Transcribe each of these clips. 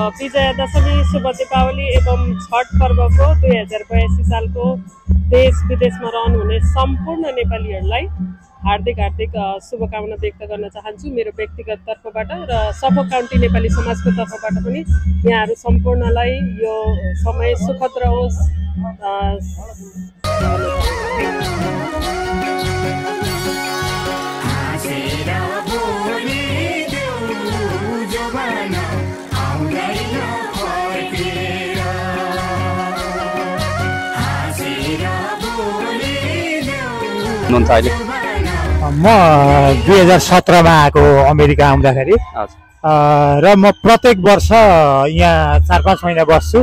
विजया दशमी शुभ दीपावली एवं छठ पर्वको 2082 सालको देश विदेशमा रहनुहुने सम्पूर्ण नेपालीहरूलाई हार्दिक शुभकामना व्यक्त गर्न चाहन्छु मेरो व्यक्तिगत तर्फबाट र सपोक काउन्टी नेपाली समाजको तर्फबाट पनि यहाँहरू सम्पूर्णलाई यो समय सुखद रहोस्। म 2017 मा आएको अमेरिका आउँदाखेरि र म प्रत्येक वर्ष यहाँ 4-5 महिना बस्छु,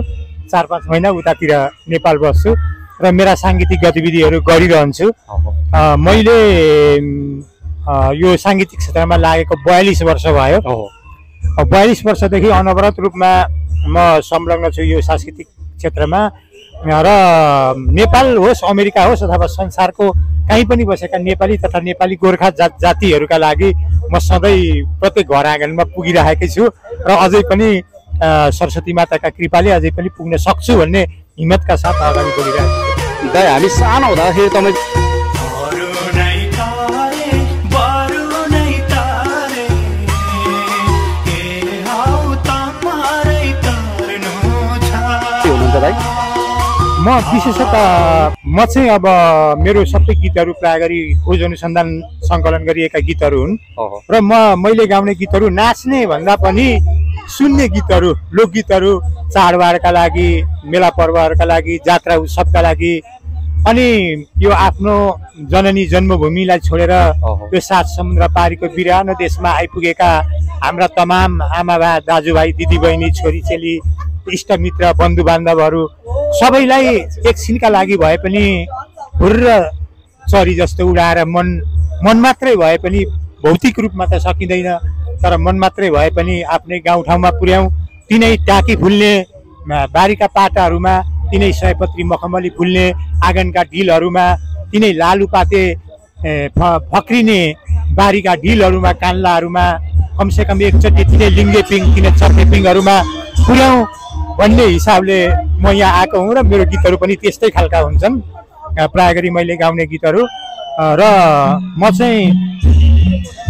4-5 महिना उतातिर नेपाल बस्छु र मेरा सांगीतिक गतिविधिहरू गरिरहन्छु। मैले यो सांगीतिक क्षेत्रमा लागेको 42 वर्ष भयो। 42 वर्षदेखि अनवरत रूपमा म संलग्न छु यो सांस्कृतिक क्षेत्रमा र नेपाल होस् अमेरिका होस् अथवा संसारको कहीँ पनि बसेका नेपाली तथा नेपाली गोर्खा जातिहरूका लागि म सधैँ प्रत्येक घर आँगनमा पुगिरहेकै छु र अझै पनि सरस्वती माताका कृपाले अझै पनि पुग्न सक्छु भन्ने हिम्मतका साथ अगाडि बढिरहेको छु। दाइ हामी सानो हुँदाखेरि तपाईँ म विशेषतः म चाहिँ अब मेरो सबै गीतहरू प्राय गरी खोज अनुसन्धान सङ्कलन गरिएका गीतहरू हुन् र मैले गाउने गीतहरू नाच्ने भन्दा पनि सुन्ने गीतहरू, लोकगीतहरू चाडबाडका लागि, मेला पर्वहरूका लागि, जात्रा उत्सवका लागि अनि यो आफ्नो जननी जन्मभूमिलाई छोडेर यो 7 समुद्र पारीको बिरानो देशमा आइपुगेका हाम्रा तमाम आमाबा दाजुभाइ दिदीबहिनी छोरीचेली इष्टमित्र बन्धुबान्धवहरू सबैलाई एकछिनका लागि भए पनि हुर्र चरी जस्तो उडाएर मन मात्रै भए पनि भौतिक रूपमा त सकिँदैन तर मन मात्रै भए पनि आफ्नै गाउँठाउँमा पुर्याउँ। तिनै टाकी फुल्ने बारीका पाटाहरूमा, तिनै सयपत्री मखमली फुल्ने आँगनका ढिलहरूमा, तिनै लालुपाते फक्रिने बारीका ढिलहरूमा, कान्लाहरूमा कमसेकम एकचोटि तिनै लिङ्गे पिङ तिनै चर्के पिङहरूमा पुर्याउँ भन्ने हिसाबले म यहाँ आएको हुँ र मेरो गीतहरू पनि त्यस्तै खालका हुन्छन् प्राय गरी मैले गाउने गीतहरू र म चाहिँ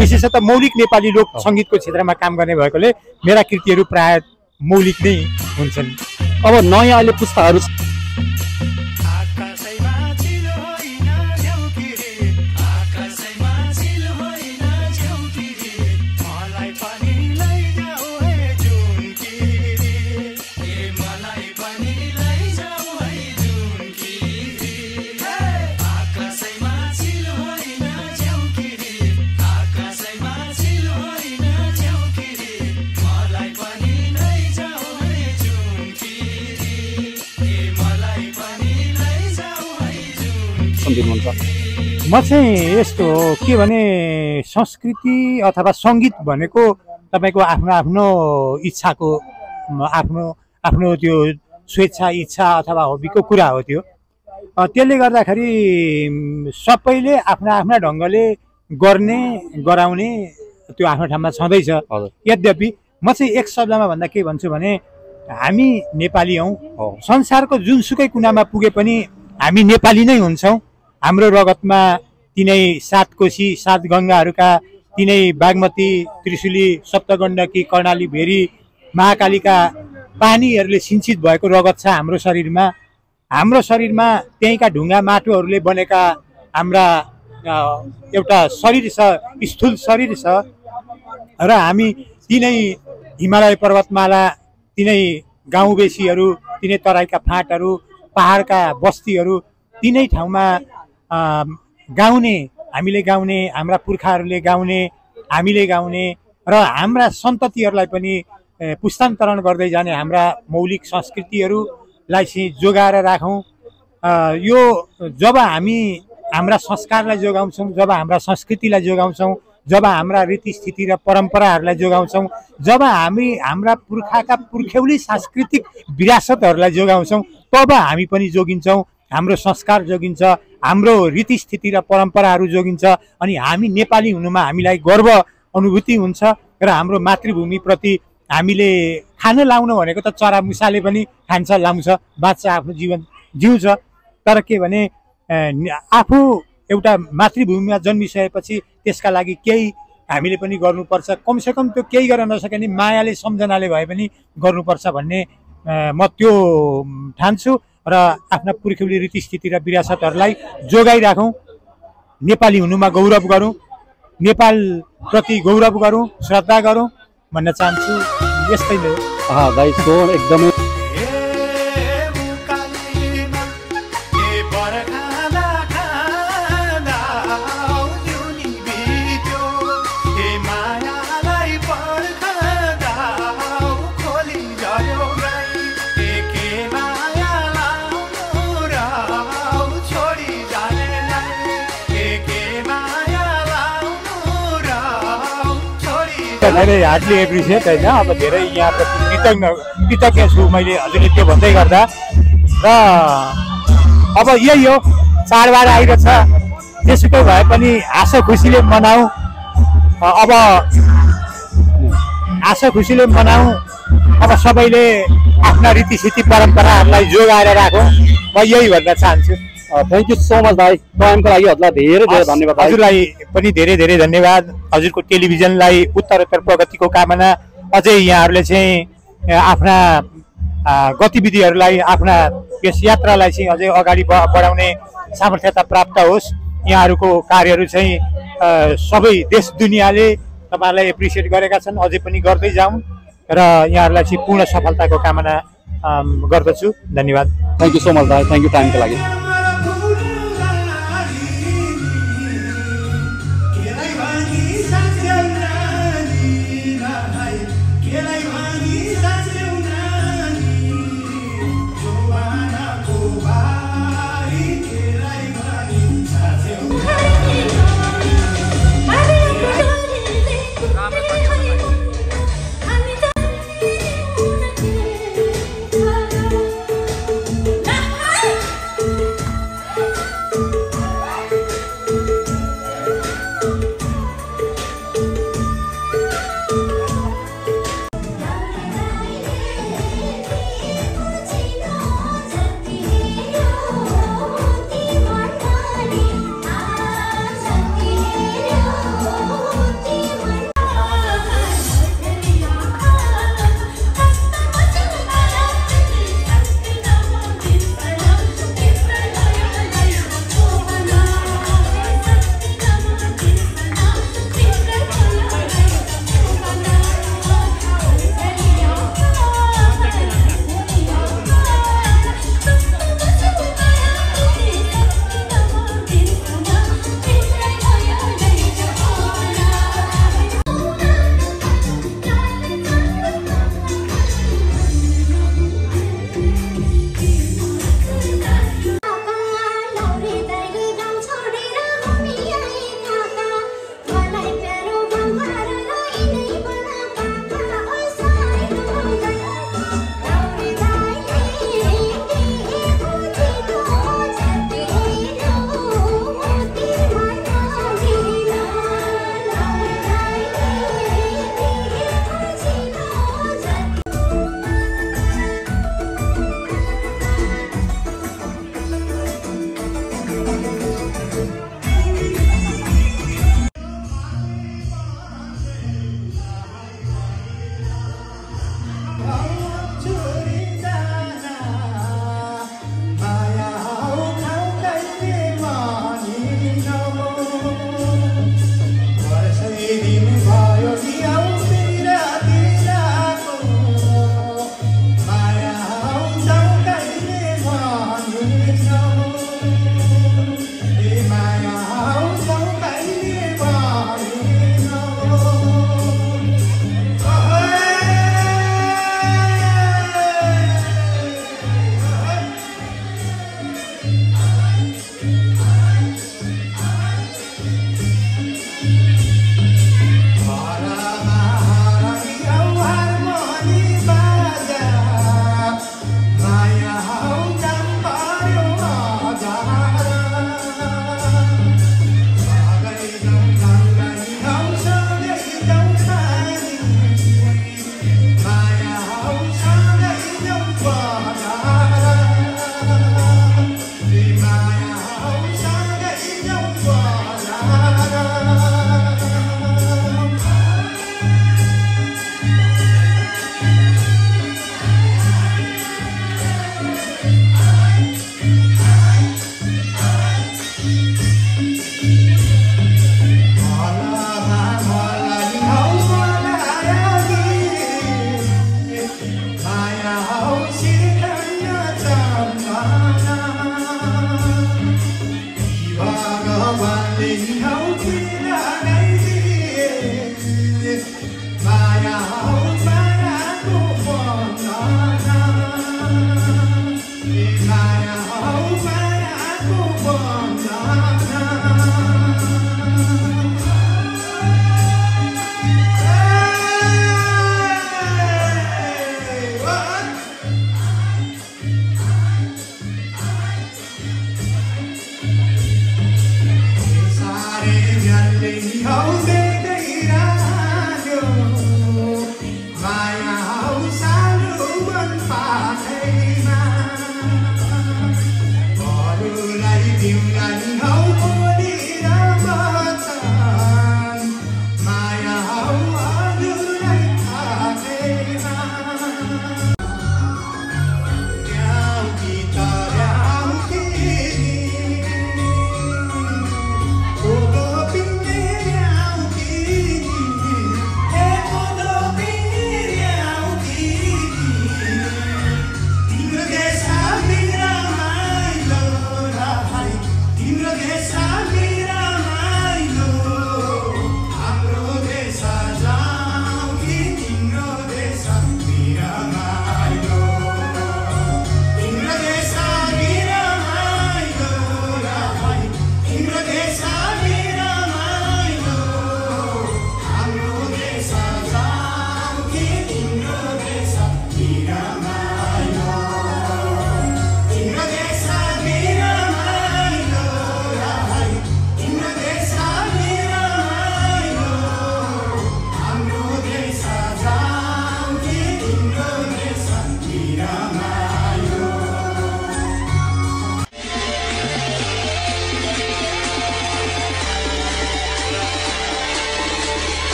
विशेषतः मौलिक नेपाली लोक सङ्गीतको क्षेत्रमा काम गर्ने भएकोले मेरा कृतिहरू प्राय मौलिक नै हुन्छन्। अब नयाँ अहिले पुस्ताहरू म चाहिँ यस्तो हो के भने संस्कृति अथवा सङ्गीत भनेको तपाईँको आफ्नो आफ्नो इच्छाको आफ्नो त्यो स्वेच्छा इच्छा अथवा हबीको कुरा हो त्यो। त्यसले गर्दाखेरि सबैले आफ्ना आफ्ना ढङ्गले गर्ने गराउने त्यो आफ्नो ठाउँमा छँदैछ। यद्यपि म चाहिँ एक शब्दमा भन्दा के भन्छु भने हामी नेपाली हौँ। संसारको जुनसुकै कुनामा पुगे पनि हामी नेपाली नै हुन्छौँ। हाम्रो रगतमा तिनै 7 कोशी 7 गङ्गाहरूका तिनै बागमती, त्रिशुली, सप्तगण्डकी, कर्णाली, भेरी, महाकालीका पानीहरूले सिञ्चित भएको रगत छ हाम्रो शरीरमा। हाम्रो शरीरमा त्यहीँका ढुङ्गा माटोहरूले बनेका हाम्रा एउटा शरीर छ, स्थूल शरीर छ र हामी तिनै हिमालय पर्वतमाला, तिनै गाउँबेसीहरू, तिनै तराईका फाँटहरू, पहाडका बस्तीहरू, तिनै ठाउँमा गाउने, हामीले गाउने, हाम्रा पुर्खाहरूले गाउने, हामीले गाउने र हाम्रा सन्ततिहरूलाई पनि पुस्तान्तरण गर्दै जाने हाम्रा मौलिक संस्कृतिहरूलाई चाहिँ जोगाएर राखौँ। यो जब हामी हाम्रा संस्कारलाई जोगाउँछौँ, जब हाम्रा संस्कृतिलाई जोगाउँछौँ, जब हाम्रा रीतिस्थिति र परम्पराहरूलाई जोगाउँछौँ, जब हामी हाम्रा पुर्खाका पुर्ख्यौली सांस्कृतिक विरासतहरूलाई जोगाउँछौँ तब हामी पनि जोगिन्छौँ, हाम्रो संस्कार जोगिन्छ, हाम्रो रीतिस्थिति र परम्पराहरू जोगिन्छ अनि हामी नेपाली हुनुमा हामीलाई गर्व अनुभूति हुन्छ र हाम्रो मातृभूमिप्रति हामीले खान लाउनु भनेको त चरा मुसाले पनि खान्छ लाउँछ बाँच्छ आफ्नो जीवन जिउँछ तर के भने आफू एउटा मातृभूमिमा जन्मिसकेपछि त्यसका लागि केही हामीले पनि गर्नुपर्छ कमसेकम त्यो केही गर्न नसके नि मायाले सम्झनाले भए पनि गर्नुपर्छ भन्ने म त्यो ठान्छु र आफ्ना पुर्ख्यौली रीतिस्थिति र विरासतहरूलाई जोगाइराखौँ नेपाली हुनुमा गौरव गरौँ नेपाल प्रति गौरव गरौँ श्रद्धा गरौँ भन्न चाहन्छु यस्तै नै हो भाइ सो एकदमै धेरै हार्डली एप्रिसिएट होइन अब धेरै यहाँप्रति कृतज्ञ छु मैले हजुरले त्यो भन्दै गर्दा र अब यही हो चाडबाड आइरहेछ जेसुकै भए पनि हाँसो खुसीले मनाऊ अब हाँसो खुसीले मनाऊ अब सबैले आफ्ना रीतिसिति परम्पराहरूलाई जोगाएर राखौँ म यही भन्न चाहन्छु थ्याङ्क यू सो मच भाइ टाइमको लागि हजुरलाई धेरै धेरै धन्यवाद हजुरलाई पनि धेरै धेरै धन्यवाद हजुरको टेलिभिजनलाई उत्तरोत्तर प्रगतिको कामना अझै यहाँहरूले चाहिँ आफ्ना गतिविधिहरूलाई आफ्ना यस यात्रालाई चाहिँ अझै अगाडि बढाउने सामर्थ्यता प्राप्त होस् यहाँहरूको कार्यहरू चाहिँ सबै देश दुनियाँले तपाईँहरूलाई एप्रिसिएट गरेका छन् अझै पनि गर्दै जाउँ र यहाँहरूलाई चाहिँ पूर्ण सफलताको कामना गर्दछु धन्यवाद थ्याङ्क यू सो मच भाइ थ्याङ्क यू टाइमको लागि